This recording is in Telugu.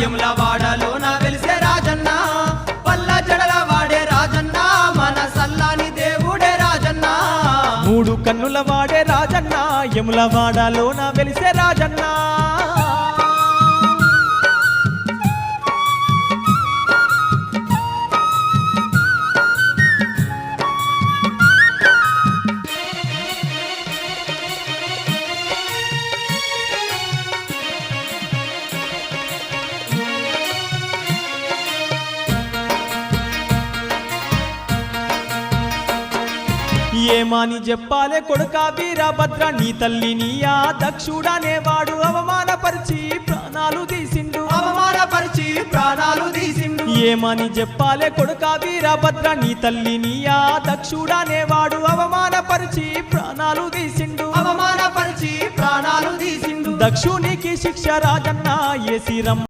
యములవాడలోన వెలిసే రాజన్న పల్ల జడల వాడే రాజన్న మన సల్లాని దేవుడే రాజన్న మూడు కన్నుల వాడే రాజన్న యములవాడలోన వెలిసే రాజన్న ఏమాని చెప్పాలే కొడుకా వీరభద్ర నీ తల్లి నీయా దక్షుడనేవాడు అవమానపరిచి ప్రాణాలు తీసిండు ఏమని చెప్పాలే కొడుకా వీరభద్ర నీ తల్లి నీయా దక్షుడనేవాడు అవమానపరిచి ప్రాణాలు తీసిండు దక్షునికి శిక్ష రాజన్న ఏసి